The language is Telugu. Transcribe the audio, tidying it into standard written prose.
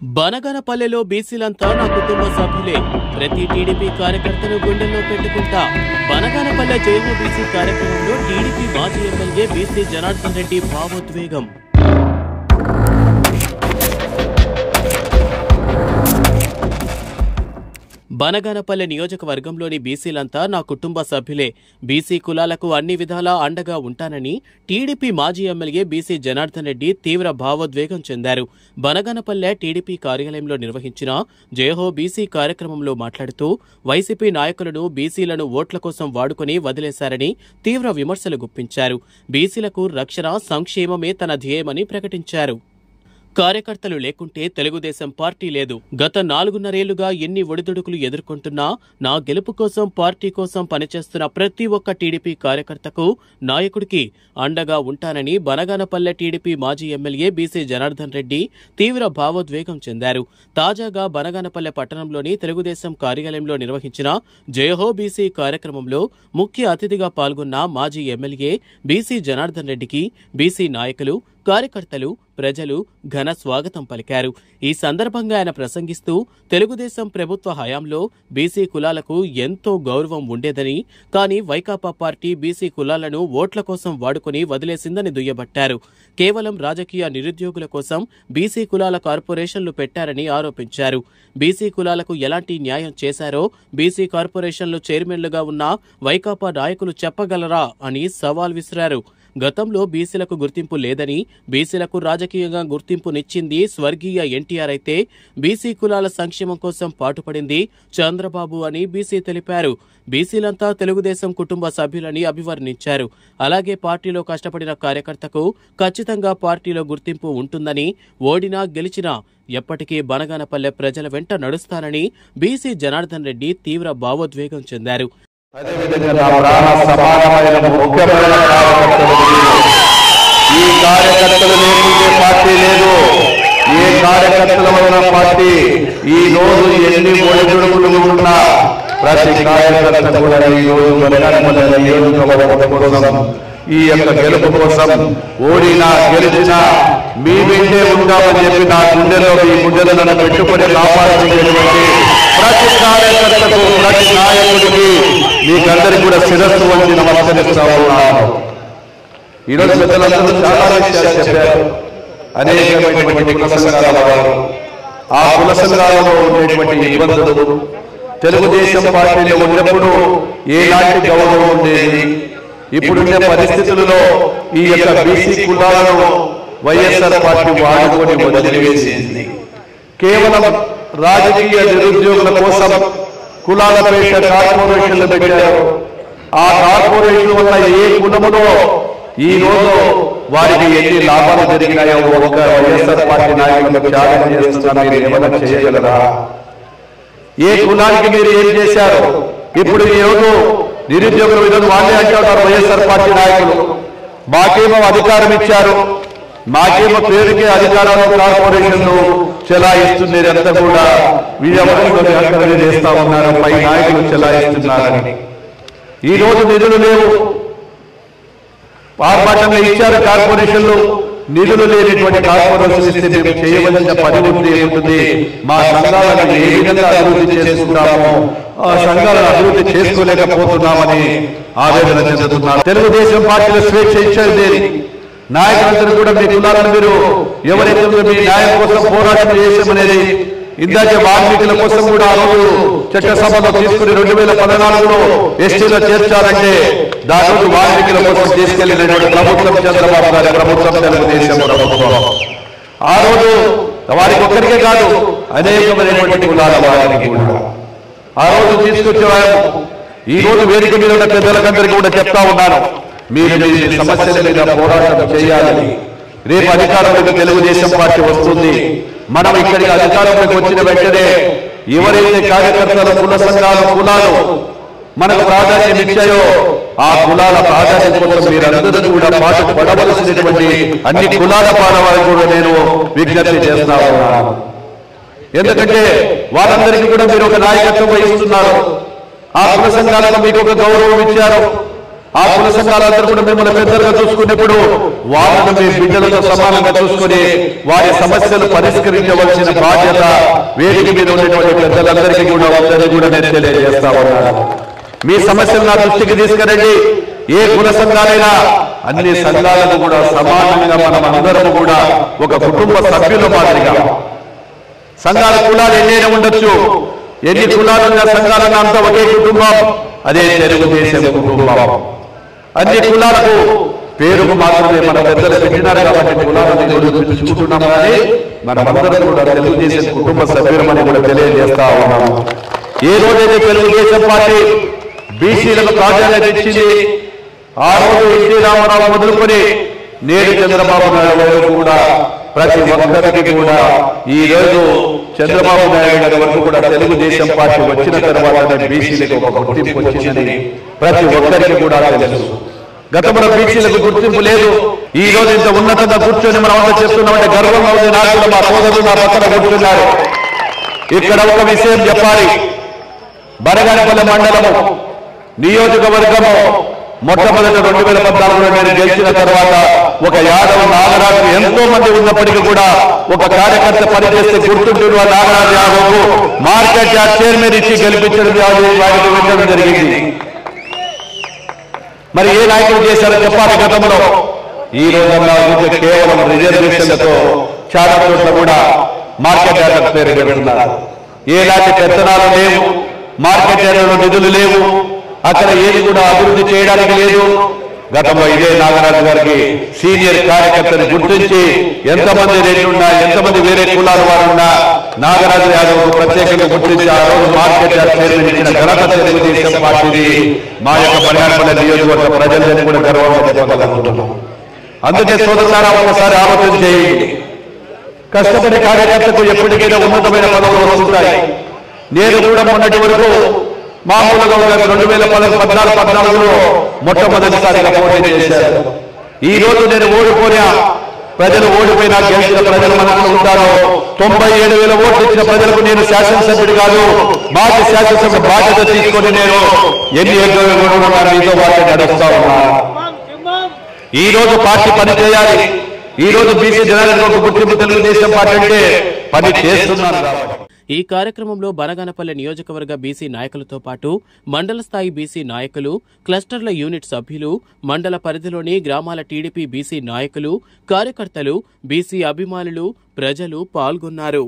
బనగనపల్లెలో బీసీలంతా నా కుటుంబ సభ్యులే. ప్రతి టీడీపీ కార్యకర్తను గుండెల్లో పెట్టుకుంటా. బనగనపల్లె జయహో బీసీ కార్యక్రమంలో టీడీపీ మాజీ ఎమ్మెల్యే బీసీ జనార్దన్ రెడ్డి భావోద్వేగం. బనగనపల్లె నియోజకవర్గంలోని బీసీలంతా నా కుటుంబ సభ్యులే. బీసీ కులాలకు అన్ని విధాలా అండగా ఉంటానని టీడీపీ మాజీ ఎమ్మెల్యే బీసీ జనార్దన్ రెడ్డి తీవ్ర భావోద్వేగం చెందారు. బనగనపల్లె టీడీపీ కార్యాలయంలో నిర్వహించిన జయహో బీసీ కార్యక్రమంలో మాట్లాడుతూ వైసీపీ నాయకులను బీసీలను ఓట్ల కోసం వాడుకుని వదిలేశారని తీవ్ర విమర్శలు గుప్పించారు. బీసీలకు రక్షణ, సంక్షేమమే తన ధ్యేయమని ప్రకటించారు. కార్యకర్తలు లేకుంటే తెలుగుదేశం పార్టీ లేదు. గత 4.5 ఎన్ని ఒడిదుడుకులు ఎదుర్కొంటున్నా నా గెలుపు కోసం, పార్టీ కోసం పనిచేస్తున్న ప్రతి ఒక్క టీడీపీ కార్యకర్తకు, నాయకుడికి అండగా ఉంటానని బనగనపల్లె టీడీపీ మాజీ ఎమ్మెల్యే బీసీ జనార్దన్ రెడ్డి తీవ్ర భావోద్వేగం చెందారు. తాజాగా బనగనపల్లె పట్టణంలోని తెలుగుదేశం కార్యాలయంలో నిర్వహించిన జయహో బీసీ కార్యక్రమంలో ముఖ్య అతిథిగా పాల్గొన్న మాజీ ఎమ్మెల్యే బీసీ జనార్దన్ రెడ్డికి బీసీ నాయకులు, కార్యకర్తలు, ప్రజలు ఘన స్వాగతం పలికారు. ఈ సందర్భంగా ఆయన ప్రసంగిస్తూ తెలుగుదేశం ప్రభుత్వ హయాంలో బీసీ కులాలకు ఎంతో గౌరవం ఉండేదని, కానీ వైకాపా పార్టీ బీసీ కులాలను ఓట్ల కోసం వాడుకుని వదిలేసిందని దుయ్యబట్టారు. కేవలం రాజకీయ నిరుద్యోగుల కోసం బీసీ కులాల కార్పొరేషన్లు పెట్టారని ఆరోపించారు. బీసీ కులాలకు ఎలాంటి న్యాయం చేశారో బీసీ కార్పొరేషన్లు చైర్మన్లుగా ఉన్న వైకాపా నాయకులు చెప్పగలరా అని సవాల్ విసిరారు. గతంలో బీసీలకు గుర్తింపు లేదని, బీసీలకు రాజకీయంగా గుర్తింపునిచ్చింది స్వర్గీయ ఎన్టీఆర్ అయితే బీసీ కులాల సంక్షేమం కోసం పాటుపడింది చంద్రబాబు అని బీసీ తెలిపారు. బీసీలంతా తెలుగుదేశం కుటుంబ సభ్యులని అభివర్ణించారు. అలాగే పార్టీలో కష్టపడిన కార్యకర్తకు ఖచ్చితంగా పార్టీలో గుర్తింపు ఉంటుందని, ఓడినా గెలిచినా ఎప్పటికీ బనగనపల్లె ప్రజల వెంట నడుస్తానని బీసీ జనార్దన్ రెడ్డి తీవ్ర భావోద్వేగం చెందారు. ఈ కార్యకర్తలు లేకుంటే పార్టీ లేదు. ఏ కార్యకర్తల వల్ల పార్టీ ఈ రోజు ఎన్ని ఒడిదుడుకులు ఉన్నా ప్రతి కార్యకర్త కూడా ఈ రోజు బనగనపల్లె నియోజకవర్గం కోసం, ఈ యొక్క గెలుపు కోసం, ఓడినా గెలిచినా మీ వెంటే ఉంటామని చెప్పి నా గుండెలో ఈ గుండెలను పెట్టుకుని కాపాడుకునేటువంటి ప్రతి కార్యకర్తకు, ప్రతి నాయకుడికి మీకందరికీ కూడా శిరస్సు వంటి నమస్కరిస్తా ఉన్నాను. ఈరోజు పెద్దలందరూ చాలా విషయాలు చెప్పారు. అనేకమైనటువంటి కుల సంఘాల వారు, ఆ కుల సంఘాలలో ఉండేటువంటి ఇబ్బందులు, తెలుగుదేశం పార్టీలో ఉన్నప్పుడు ఏలాంటి గౌరవం ఉండేది, ఇప్పుడున్న పరిస్థితులలో ఈ యొక్క బీసీ కులాలను వైఎస్ఆర్ పార్టీ వాడుకొని వదిలివేసింది. కేవలం రాజకీయ నిరుద్యోగుల కోసం కులాల పేట కార్పొరేషన్లు పెట్టారు. ఆ కార్పొరేషన్ వల్ల ఏ కులములో ఈ రోజు వారికి ఎన్ని లాభాలు జరిగినాయో ఒక వైఎస్ఆర్ పార్టీ నాయకులకు త్యాగం చేస్తున్నా మీరు ఏమైనా చేయగలరా? ఏ కులానికి మీరు ఏం చేశారు? ఇప్పుడు ఈ రోజు నిరుద్యోగుల విధులు వాళ్ళే అంటున్నారు వైఎస్ఆర్ పార్టీ నాయకులు. మాకేమో అధికారం ఇచ్చారు, మాకేమో పేరుకే అధికారాలు కార్పొరేషన్లు చెలాయిస్తుంది, అంతా కూడా వీళ్ళెవరో చేస్తా ఉన్నారు, పై నాయకులు చెలాయిస్తున్నారని. ఈ రోజు నిధులు లేవు, ఆర్భాటంగా ఇచ్చారు కార్పొరేషన్లు. నిధులు లేనిటువంటి కార్పొరేషన్ ఇస్తే మేము చేయవలసిన పని ఉంటుంది. మా సంఘాలను ఏ విధంగా అభివృద్ధి చేసుకుంటామో ఆ సంఘాలను అభివృద్ధి చేసుకోలేకపోతున్నామని ఆవేదన చెందుతున్నారు. తెలుగుదేశం పార్టీలో స్వేచ్ఛ ఇచ్చేది నాయకులందరూ కూడా మీ కులాలను మీరు ఎవరైతే మీ న్యాయం కోసం పోరాటం చేసామనేది, ఇందాక వాల్మీకుల కోసం కూడా ఆ రోజు చట్టసభలో తీసుకుని 2014లో ఎస్టీలో చేర్చాలంటే దాని వాల్మీకుల కోసం తీసుకెళ్లినటువంటి ప్రభుత్వం చంద్రబాబు గారి ప్రభుత్వం, తెలుగుదేశం ప్రభుత్వం. ఆ రోజు వారికి ఒక్కరికే కాదు, అనేకమైనటువంటి కులాల వారికి కూడా ఆ రోజు తీసుకొచ్చేవారు. ఈ రోజు వేదిక మీద ఉన్న పెద్దలకందరికీ కూడా చెప్తా ఉన్నాను, మీరు మీ సమస్యల మీద పోరాటం చేయాలని. రేపు అధికారంలోకి తెలుగుదేశం పార్టీ వస్తుంది. మనం ఇక్కడికి అధికారంలోకి వచ్చిన వెంటనే ఎవరైతే కార్యకర్తల కుల సంఘాల కులాలు మనకు ప్రాధాన్యం ఇచ్చాయో ఆ కులాల ప్రాధాన్యం కోసం మీరందరూ కూడా పాటు పడవలసినటువంటి అన్ని కులాల పాడవాళ్ళు కూడా నేను విజ్ఞప్తి చేస్తా ఉన్నాను. ఎందుకంటే వాళ్ళందరికీ కూడా మీరు ఒక నాయకత్వం వహిస్తున్నారు. ఆ కుల సంఘాలకు మీకు ఒక గౌరవం ఇచ్చారు. ఆ కుల సంఘాలందరూ కూడా మిమ్మల్ని పెద్దలుగా చూసుకున్నప్పుడు వాళ్ళను మీ బిడ్డలతో సమానంగా చూసుకుని వారి సమస్యలు పరిష్కరించవలసిన బాధ్యత వేదిక మీద ఉన్నటువంటి పెద్దలందరికీ కూడా అందరినీ కూడా నేను తెలియజేస్తా ఉన్నాను. మీ సమస్యలు నా దృష్టికి తీసుకురండి. ఏ కుల సంఘాలైనా అన్ని సంఘాలను కూడా సమానంగా మనం అందరం కూడా ఒక కుటుంబ సభ్యుల మాదిరిగా, సంఘాల కులాలు ఎన్నైనా ఉండొచ్చు, ఎన్ని కులాలున్న సంఘాలన్నా అంతా ఒకే కుటుంబం, అదే తెలుగుదేశం కుటుంబం. అన్ని కులాలకు పేరుకు మాత్రమే మన పెద్దలు పెట్టినారు కాబట్టి కులాలను పిలుచుకుంటున్నాం, కానీ మనమందరం కూడా తెలుగుదేశం కుటుంబ సభ్యులమని కూడా తెలియజేస్తా ఉన్నాము. ఏ రోజైతే తెలుగుదేశం పార్టీ బీసీలకు ప్రాధాన్యత ఇచ్చింది, ఆ రోజు ఎన్టీ రామారావు మొదలుకొని నేడు చంద్రబాబు నాయుడు వరకు కూడా ప్రతి ఒక్కరికి కూడా ఈ రోజు చంద్రబాబు నాయుడు గారి వరకు కూడా తెలుగుదేశం పార్టీ వచ్చిన తర్వాత బీసీలకు ఒక గుర్తింపు వచ్చిందని ప్రతి ఒక్కరికి కూడా తెలుసు. గతంలో బీసీలకు గుర్తింపు లేదు. ఈ రోజు ఇంత ఉన్నతంగా కూర్చొని మనం అంతా చేస్తున్నామంటే గర్వంగా ఉంది. నాకు కూడా మా సోదరులు నా పక్కన కూర్చున్నారు. ఇక్కడ ఒక విషయం చెప్పాలి. బనగానపల్లి మండలము నియోజకవర్గము మొట్టమొదటి 2014లో నేను గెలిచిన తర్వాత ఒక యాదవ్ నాగరాజు ఎంతో మంది ఉన్నప్పటికీ కూడా ఒక కార్యకర్త పనిచేస్తే గుర్తుంటున్న Nagaraju Yadav market yard chairman ఇచ్చి గెలిపించడం వారికి వెళ్ళడం జరిగింది. మరి ఏ నాయకులు చేశారో చెప్పాలి. గతంలో ఈ రోజున కేవలం రిజర్వేషన్లతో చాలా చోట్ల కూడా మార్కెట్ యార్డ్ పేరు పెడుతున్నారు. ఏలాంటి పెత్తనాలు లేవు, మార్కెట్ యార్డ్లో నిధులు లేవు, అక్కడ ఏది కూడా అభివృద్ధి చేయడానికి లేదు. గతంలో ఇదే నాగరాజు గారికి సీనియర్ కార్యకర్తను గుర్తించి ఎంతమంది రెడ్లున్నా, ఎంతమంది వేరే కులాల వారున్నా నాగరాజు యాదవ్ ప్రత్యేకంగా గుర్తించి ఆ రోజు మార్కెట్ యార్డ్ చైర్మన్ ఇచ్చిన ఘనత తెలుగుదేశం పార్టీది. మా యొక్క బనగానపల్లి నియోజకవర్గ ప్రజలను కూడా గర్వంగా చెప్పగలుగుతున్నాం. అందుకే సోదరులారా, ఒకసారి ఆలోచన చేయండి. కష్టపడే కార్యకర్తకు ఎప్పటికైనా ఉన్నతమైన పదవులు వస్తుంటాయి. నేను కూడా మొన్నటి వరకు మామూలుగా 2014లో మొట్టమొదటిసారిగా పోటీ చేశారు. ఈ రోజు నేను ఓడిపోయినా, ప్రజలు ఓడిపోయినా గెలిచిన ప్రజలు మనకు ఉంటారు. 97,000 ఓట్లు ఇచ్చిన ప్రజలకు నేను శాసనసభ్యుడు కాదు, మాజీ శాసనసభ బాధ్యత తీసుకొని నేను ఎన్ని మీతో పాటు నడుస్తా ఉన్నాను. ఈ రోజు పార్టీ పని చేయాలి. ఈ రోజు బీసీ జనాలకు గుర్తింపు తెలుగుదేశం పార్టీ అంటే పని చేస్తున్నాను కాబట్టి. ఈ కార్యక్రమంలో బనగానపల్లి నియోజకవర్గ బీసీ నాయకులతో పాటు మండల స్థాయి బీసీ నాయకులు, క్లస్టర్ల యూనిట్ సభ్యులు, మండల పరిధిలోని గ్రామాల టీడీపీ బీసీ నాయకులు, కార్యకర్తలు, బీసీ అభిమానులు, ప్రజలు పాల్గొన్నారు.